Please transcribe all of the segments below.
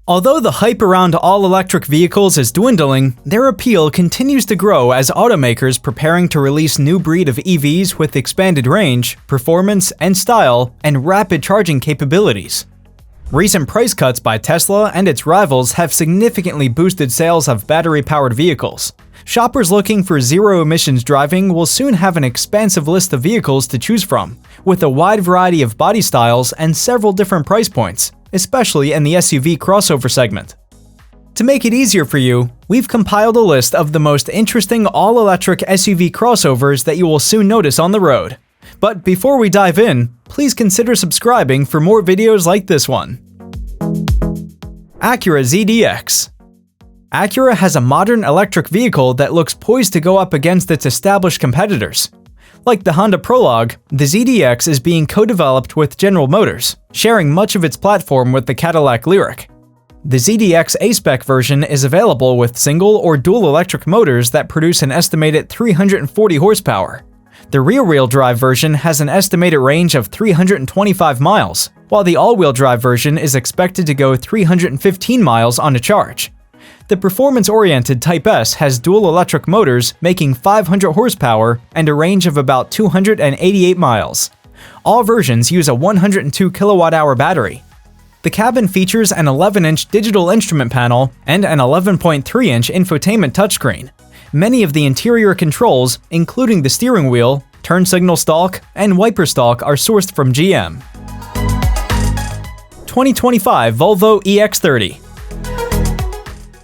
Although the hype around all-electric vehicles is dwindling, their appeal continues to grow as automakers preparing to release new breed of EVs with expanded range, performance and style, and rapid charging capabilities. Recent price cuts by Tesla and its rivals have significantly boosted sales of battery-powered vehicles. Shoppers looking for zero-emissions driving will soon have an expansive list of vehicles to choose from, with a wide variety of body styles and several different price points, especially in the SUV crossover segment. To make it easier for you, we've compiled a list of the most interesting all-electric SUV crossovers that you will soon notice on the road. But before we dive in, please consider subscribing for more videos like this one. Acura ZDX. Acura has a modern electric vehicle that looks poised to go up against its established competitors. Like the Honda Prologue, the ZDX is being co-developed with General Motors, sharing much of its platform with the Cadillac Lyriq. The ZDX A-Spec version is available with single or dual electric motors that produce an estimated 340 horsepower. The rear-wheel drive version has an estimated range of 325 miles, while the all-wheel drive version is expected to go 315 miles on a charge. The performance-oriented Type S has dual electric motors making 500 horsepower and a range of about 288 miles. All versions use a 102 kilowatt-hour battery. The cabin features an 11-inch digital instrument panel and an 11.3-inch infotainment touchscreen. Many of the interior controls, including the steering wheel, turn signal stalk, and wiper stalk, are sourced from GM. 2025 Volvo EX30.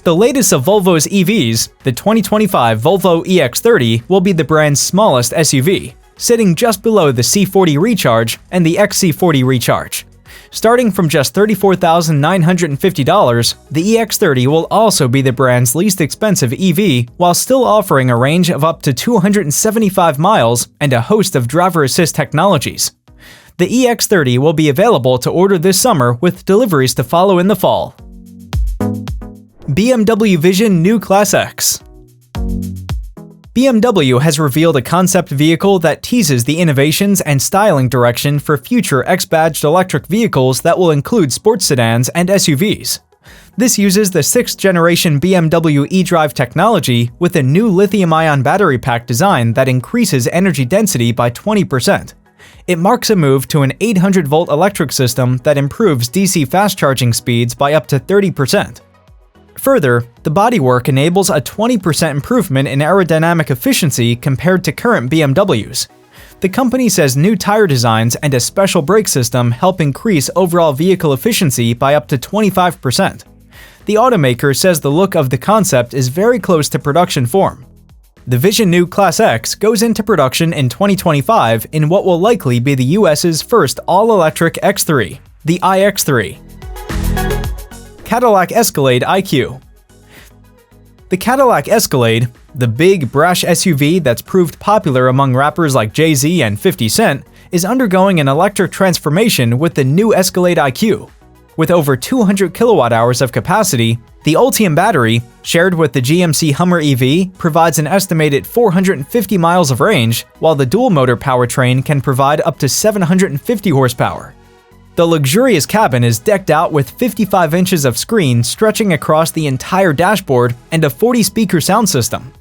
The latest of Volvo's EVs, the 2025 Volvo EX30 will be the brand's smallest SUV, sitting just below the C40 Recharge and the XC40 Recharge. Starting from just $34,950, the EX30 will also be the brand's least expensive EV, while still offering a range of up to 275 miles and a host of driver assist technologies. The EX30 will be available to order this summer with deliveries to follow in the fall. BMW Vision New Class X. BMW has revealed a concept vehicle that teases the innovations and styling direction for future X-badged electric vehicles that will include sports sedans and SUVs. This uses the 6th-generation BMW eDrive technology with a new lithium-ion battery pack design that increases energy density by 20%. It marks a move to an 800-volt electric system that improves DC fast charging speeds by up to 30%. Further, the bodywork enables a 20% improvement in aerodynamic efficiency compared to current BMWs. The company says new tire designs and a special brake system help increase overall vehicle efficiency by up to 25%. The automaker says the look of the concept is very close to production form. The Vision New Class X goes into production in 2025 in what will likely be the US's first all-electric X3, the iX3. Cadillac Escalade IQ. The Cadillac Escalade, the big, brash SUV that's proved popular among rappers like Jay-Z and 50 Cent, is undergoing an electric transformation with the new Escalade IQ. With over 200 kilowatt-hours of capacity, the Ultium battery, shared with the GMC Hummer EV, provides an estimated 450 miles of range, while the dual-motor powertrain can provide up to 750 horsepower. The luxurious cabin is decked out with 55 inches of screen stretching across the entire dashboard and a 40-speaker sound system.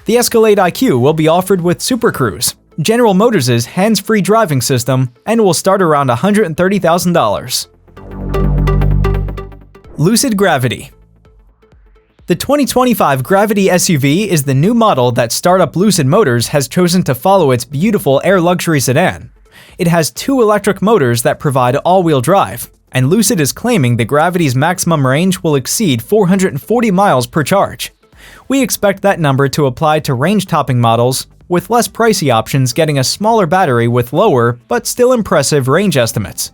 The Escalade IQ will be offered with Super Cruise, General Motors' hands-free driving system, and will start around $130,000. Lucid Gravity. The 2025 Gravity SUV is the new model that startup Lucid Motors has chosen to follow its beautiful Air luxury sedan. It has 2 electric motors that provide all-wheel drive, and Lucid is claiming the Gravity's maximum range will exceed 440 miles per charge. We expect that number to apply to range-topping models, with less pricey options getting a smaller battery with lower, but still impressive range estimates.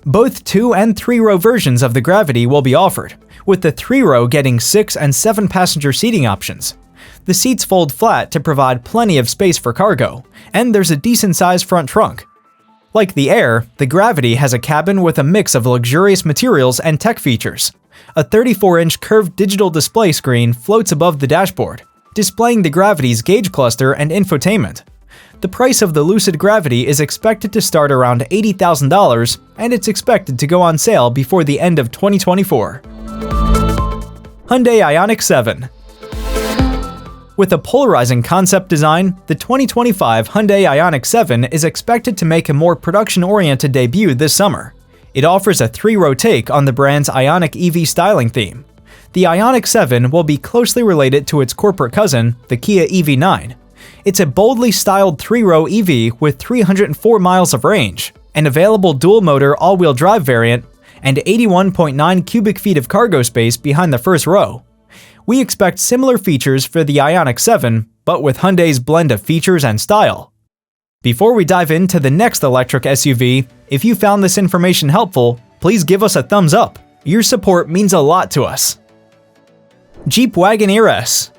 Both 2- and 3-row versions of the Gravity will be offered, with the 3-row getting 6- and 7-passenger seating options. The seats fold flat to provide plenty of space for cargo, and there's a decent-sized front trunk. Like the Air, the Gravity has a cabin with a mix of luxurious materials and tech features. A 34-inch curved digital display screen floats above the dashboard, displaying the Gravity's gauge cluster and infotainment. The price of the Lucid Gravity is expected to start around $80,000, and it's expected to go on sale before the end of 2024. Hyundai Ioniq 7. With a polarizing concept design, the 2025 Hyundai Ioniq 7 is expected to make a more production-oriented debut this summer. It offers a three-row take on the brand's Ioniq EV styling theme. The Ioniq 7 will be closely related to its corporate cousin, the Kia EV9. It's a boldly styled three-row EV with 304 miles of range, an available dual-motor all-wheel drive variant, and 81.9 cubic feet of cargo space behind the first row. We expect similar features for the Ioniq 7, but with Hyundai's blend of features and style. Before we dive into the next electric SUV, if you found this information helpful, please give us a thumbs up. Your support means a lot to us. Jeep Wagoneer S.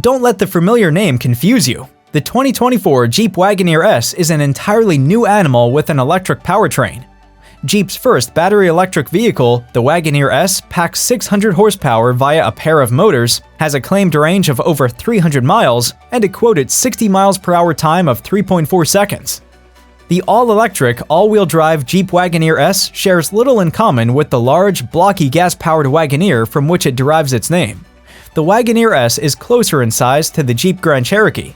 Don't let the familiar name confuse you. The 2024 Jeep Wagoneer S is an entirely new animal with an electric powertrain. Jeep's first battery electric vehicle, the Wagoneer S, packs 600 horsepower via a pair of motors, has a claimed range of over 300 miles, and a quoted 60 miles per hour time of 3.4 seconds. The all-electric, all-wheel drive Jeep Wagoneer S shares little in common with the large, blocky gas-powered Wagoneer from which it derives its name. The Wagoneer S is closer in size to the Jeep Grand Cherokee.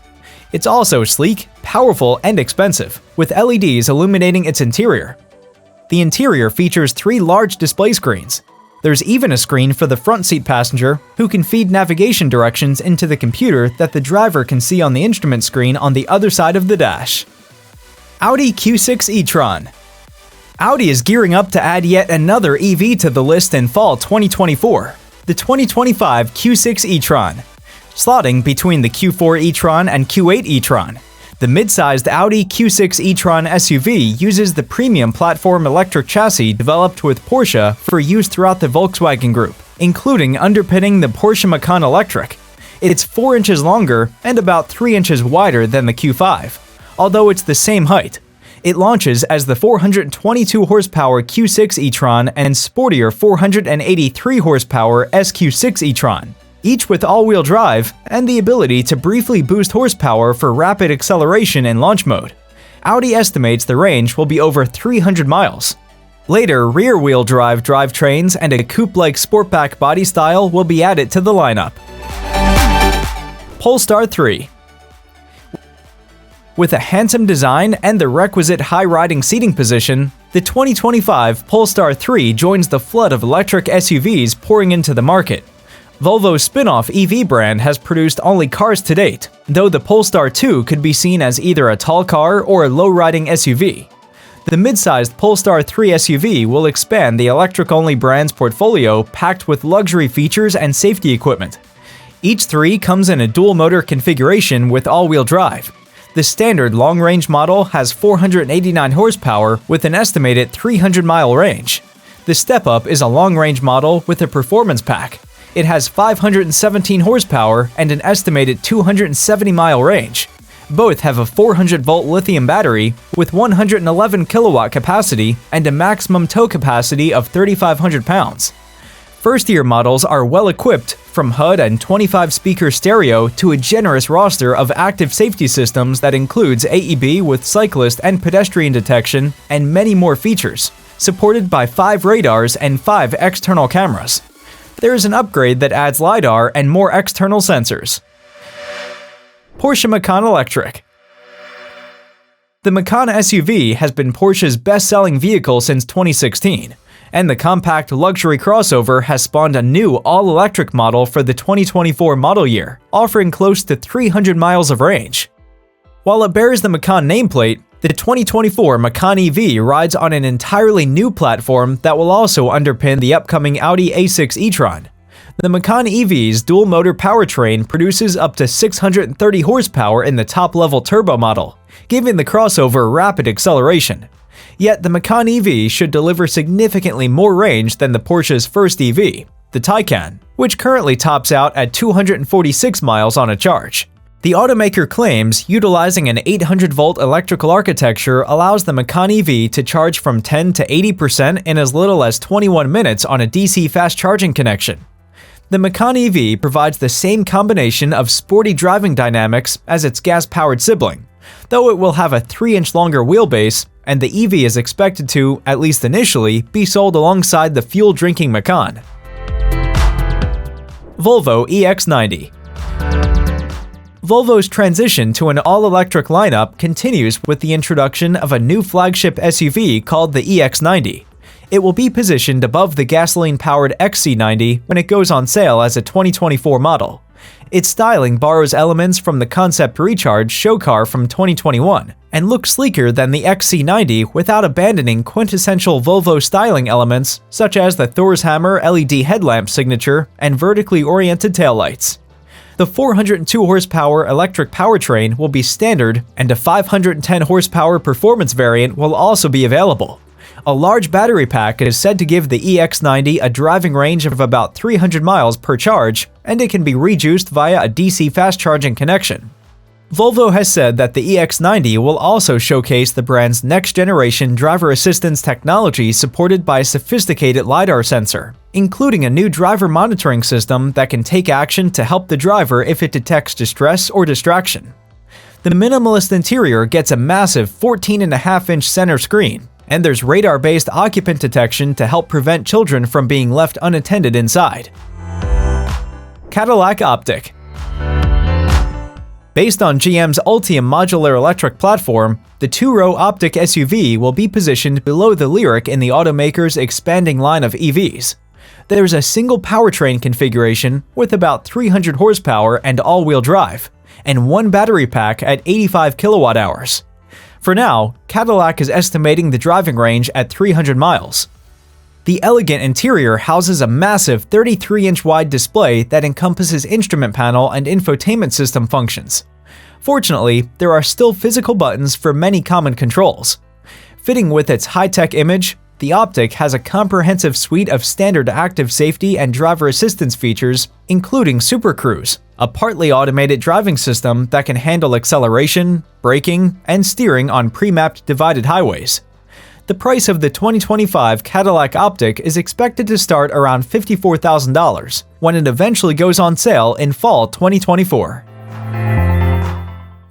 It's also sleek, powerful, and expensive, with LEDs illuminating its interior. The interior features 3 large display screens. There's even a screen for the front seat passenger, who can feed navigation directions into the computer that the driver can see on the instrument screen on the other side of the dash. Audi Q6 E-Tron. Audi is gearing up to add yet another EV to the list in fall 2024, the 2025 Q6 E-Tron. Slotting between the Q4 E-Tron and Q8 E-Tron, the mid-sized Audi Q6 e-tron SUV uses the premium platform electric chassis developed with Porsche for use throughout the Volkswagen Group, including underpinning the Porsche Macan Electric. It's 4 inches longer and about 3 inches wider than the Q5, although it's the same height. It launches as the 422 horsepower Q6 e-tron and sportier 483 horsepower SQ6 e-tron, each with all-wheel drive and the ability to briefly boost horsepower for rapid acceleration in launch mode. Audi estimates the range will be over 300 miles. Later, rear-wheel drive drivetrains and a coupe-like sportback body style will be added to the lineup. Polestar 3. With a handsome design and the requisite high-riding seating position, the 2025 Polestar 3 joins the flood of electric SUVs pouring into the market. Volvo's spin-off EV brand has produced only cars to date, though the Polestar 2 could be seen as either a tall car or a low-riding SUV. The mid-sized Polestar 3 SUV will expand the electric-only brand's portfolio packed with luxury features and safety equipment. Each 3 comes in a dual-motor configuration with all-wheel drive. The standard long-range model has 489 horsepower with an estimated 300-mile range. The step-up is a long-range model with a performance pack. It has 517 horsepower and an estimated 270-mile range. Both have a 400-volt lithium battery with 111 kilowatt capacity and a maximum tow capacity of 3,500 pounds. First-year models are well-equipped, from HUD and 25-speaker stereo to a generous roster of active safety systems that includes AEB with cyclist and pedestrian detection and many more features, supported by 5 radars and 5 external cameras. There is an upgrade that adds LiDAR and more external sensors. Porsche Macan Electric. The Macan SUV has been Porsche's best-selling vehicle since 2016, and the compact luxury crossover has spawned a new all-electric model for the 2024 model year, offering close to 300 miles of range. While it bears the Macan nameplate, the 2024 Macan EV rides on an entirely new platform that will also underpin the upcoming Audi A6 e-tron. The Macan EV's dual-motor powertrain produces up to 630 horsepower in the top-level turbo model, giving the crossover rapid acceleration. Yet the Macan EV should deliver significantly more range than the Porsche's first EV, the Taycan, which currently tops out at 246 miles on a charge. The automaker claims utilizing an 800-volt electrical architecture allows the Macan EV to charge from 10 to 80% in as little as 21 minutes on a DC fast charging connection. The Macan EV provides the same combination of sporty driving dynamics as its gas-powered sibling, though it will have a 3-inch longer wheelbase, and the EV is expected to, at least initially, be sold alongside the fuel-drinking Macan. Volvo EX90. Volvo's transition to an all-electric lineup continues with the introduction of a new flagship SUV called the EX90. It will be positioned above the gasoline-powered XC90 when it goes on sale as a 2024 model. Its styling borrows elements from the concept Recharge show car from 2021 and looks sleeker than the XC90 without abandoning quintessential Volvo styling elements such as the Thor's Hammer LED headlamp signature and vertically oriented taillights. The 402 horsepower electric powertrain will be standard, and a 510 horsepower performance variant will also be available. A large battery pack is said to give the EX90 a driving range of about 300 miles per charge, and it can be rejuiced via a DC fast charging connection. Volvo has said that the EX90 will also showcase the brand's next-generation driver assistance technology supported by a sophisticated LiDAR sensor, including a new driver monitoring system that can take action to help the driver if it detects distress or distraction. The minimalist interior gets a massive 14.5-inch center screen, and there's radar-based occupant detection to help prevent children from being left unattended inside. Cadillac Optiq. Based on GM's Ultium modular electric platform, the two-row Optiq SUV will be positioned below the Lyriq in the automaker's expanding line of EVs. There's a single powertrain configuration with about 300 horsepower and all-wheel drive, and one battery pack at 85 kilowatt-hours. For now, Cadillac is estimating the driving range at 300 miles. The elegant interior houses a massive 33-inch wide display that encompasses instrument panel and infotainment system functions. Fortunately, there are still physical buttons for many common controls. Fitting with its high-tech image, the Optiq has a comprehensive suite of standard active safety and driver assistance features, including Super Cruise, a partly automated driving system that can handle acceleration, braking, and steering on pre-mapped divided highways. The price of the 2025 Cadillac Optiq is expected to start around $54,000 when it eventually goes on sale in fall 2024.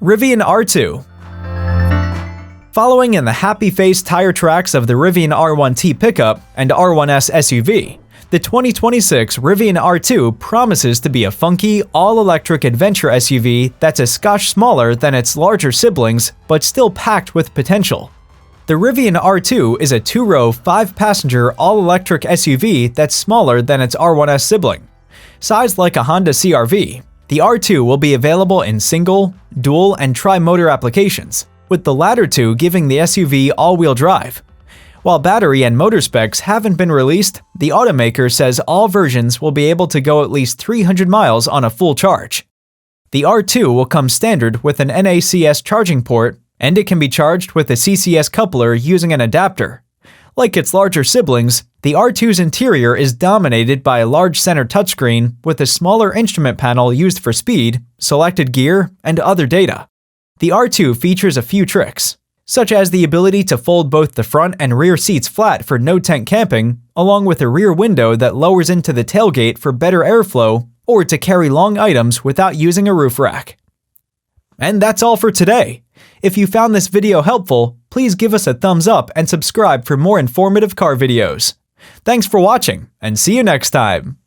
Rivian R2. Following in the happy-faced tire tracks of the Rivian R1T pickup and R1S SUV, the 2026 Rivian R2 promises to be a funky, all-electric adventure SUV that's a skosh smaller than its larger siblings, but still packed with potential. The Rivian R2 is a two-row, five-passenger, all-electric SUV that's smaller than its R1S sibling. Sized like a Honda CR-V, the R2 will be available in single, dual, and tri-motor applications, with the latter two giving the SUV all-wheel drive. While battery and motor specs haven't been released, the automaker says all versions will be able to go at least 300 miles on a full charge. The R2 will come standard with an NACS charging port, and it can be charged with a CCS coupler using an adapter. Like its larger siblings, the R2's interior is dominated by a large center touchscreen with a smaller instrument panel used for speed, selected gear, and other data. The R2 features a few tricks, such as the ability to fold both the front and rear seats flat for no-tent camping, along with a rear window that lowers into the tailgate for better airflow, or to carry long items without using a roof rack. And that's all for today. If you found this video helpful, please give us a thumbs up and subscribe for more informative car videos. Thanks for watching, and see you next time!